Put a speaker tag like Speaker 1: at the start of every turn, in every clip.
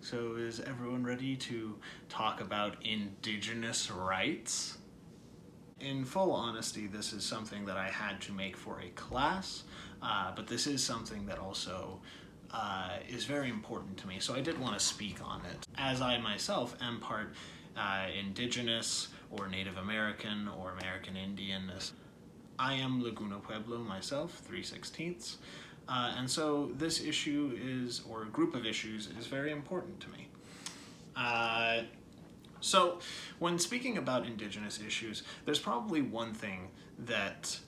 Speaker 1: So is everyone ready to talk about Indigenous rights? In full honesty, this is something that I had to make for a class, but this is something that also is very important to me, so I did want to speak on it. As I myself am part Indigenous or Native American or American Indian, I am Laguna Pueblo myself, 3/16, and so this issue is, or group of issues, is very important to me. So when speaking about Indigenous issues, there's probably one thing that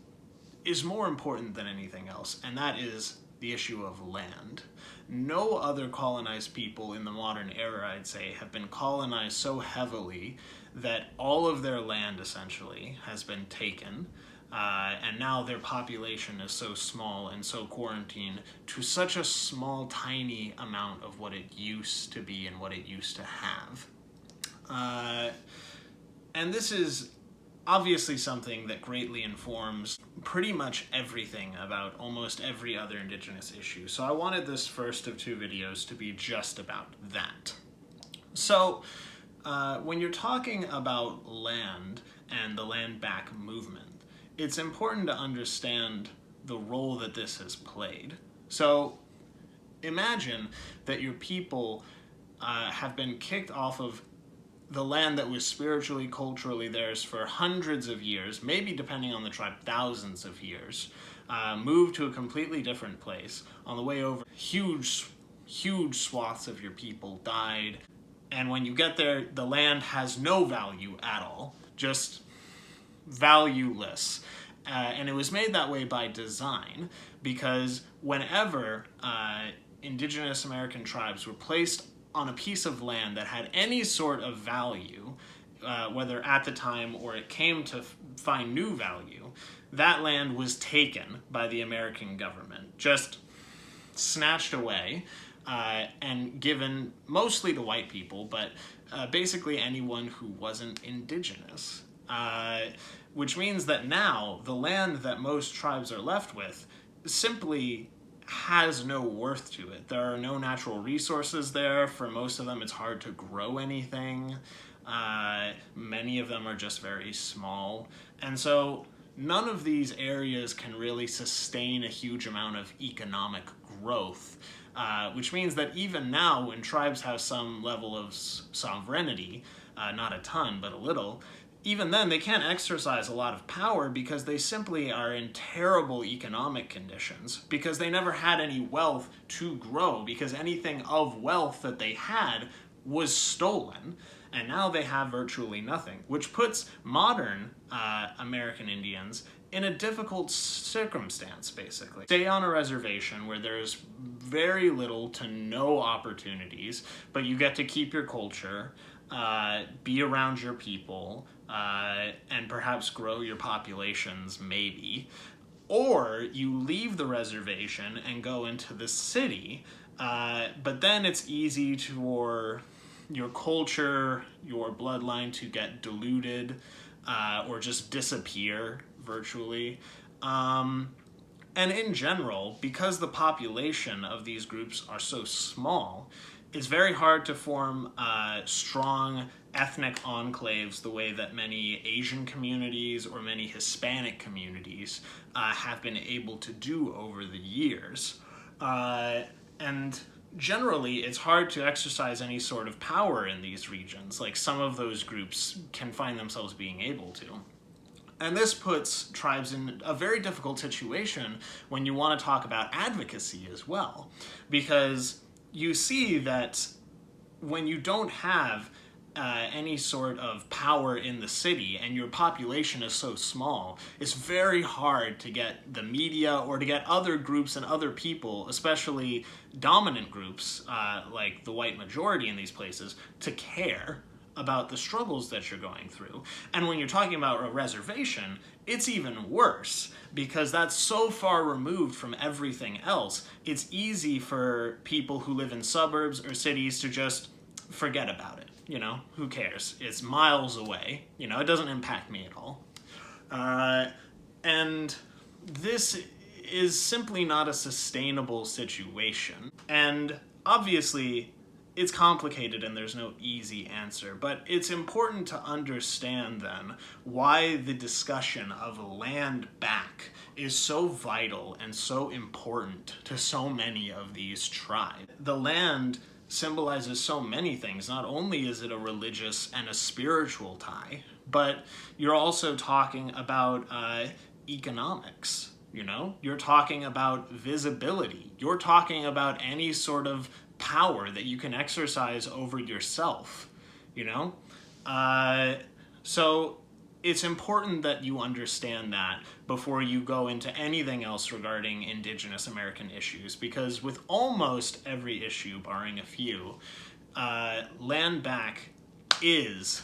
Speaker 1: is more important than anything else, and that is the issue of land. No other colonized people in the modern era, I'd say, have been colonized so heavily that all of their land essentially has been taken, and now their population is so small and so quarantined to such a small, tiny amount of what it used to be and what it used to have. And this is obviously something that greatly informs pretty much everything about almost every other Indigenous issue. So I wanted this first of two videos to be just about that. So when you're talking about land and the land back movement, it's important to understand the role that this has played. So imagine that your people have been kicked off of the land that was spiritually, culturally theirs for hundreds of years, maybe depending on the tribe, thousands of years, moved to a completely different place. On the way over, huge swaths of your people died. And when you get there, the land has no value at all, just valueless. And it was made that way by design, because whenever Indigenous American tribes were placed on a piece of land that had any sort of value, whether at the time or it came to find new value, that land was taken by the American government, just snatched away, and given mostly to white people, but basically anyone who wasn't Indigenous. Which means that now the land that most tribes are left with simply has no worth to it. There are no natural resources there. For most of them, it's hard to grow anything. Many of them are just very small. And so none of these areas can really sustain a huge amount of economic growth, which means that even now, when tribes have some level of sovereignty, not a ton, but a little, even then they can't exercise a lot of power because they simply are in terrible economic conditions, because they never had any wealth to grow, because anything of wealth that they had was stolen, and now they have virtually nothing, which puts modern American Indians in a difficult circumstance, basically. Stay on a reservation where there's very little to no opportunities, but you get to keep your culture, be around your people, and perhaps grow your populations, maybe. Or you leave the reservation and go into the city, but then it's easy for your culture, your bloodline to get diluted, or just disappear virtually. And in general, because the population of these groups are so small, it's very hard to form strong ethnic enclaves the way that many Asian communities or many Hispanic communities have been able to do over the years. And generally, it's hard to exercise any sort of power in these regions, like some of those groups can find themselves being able to. And this puts tribes in a very difficult situation when you want to talk about advocacy as well, because you see that when you don't have any sort of power in the city and your population is so small, it's very hard to get the media or to get other groups and other people, especially dominant groups like the white majority in these places, to care about the struggles that you're going through. And when you're talking about a reservation, it's even worse, because that's so far removed from everything else. It's easy for people who live in suburbs or cities to just forget about it. You know, who cares? It's miles away. You know, it doesn't impact me at all. And this is simply not a sustainable situation. And obviously, it's complicated and there's no easy answer, but it's important to understand then why the discussion of land back is so vital and so important to so many of these tribes. The land symbolizes so many things. Not only is it a religious and a spiritual tie, but you're also talking about economics. You know, you're talking about visibility. You're talking about any sort of power that you can exercise over yourself, you know? So it's important that you understand that before you go into anything else regarding Indigenous American issues, because with almost every issue, barring a few, land back is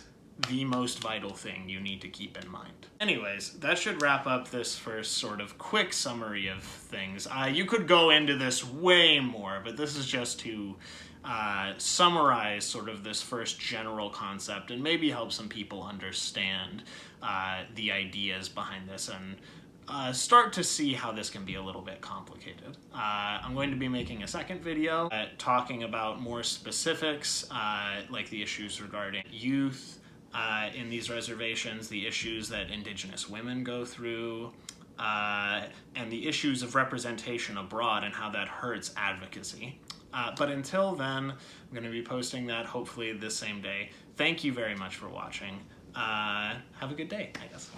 Speaker 1: the most vital thing you need to keep in mind. Anyways, that should wrap up this first sort of quick summary of things. You could go into this way more, but this is just to summarize sort of this first general concept and maybe help some people understand the ideas behind this and start to see how this can be a little bit complicated. I'm going to be making a second video talking about more specifics, like the issues regarding youth, in these reservations, the issues that Indigenous women go through, and the issues of representation abroad and how that hurts advocacy. But until then, I'm going to be posting that hopefully this same day. Thank you very much for watching. Have a good day, I guess.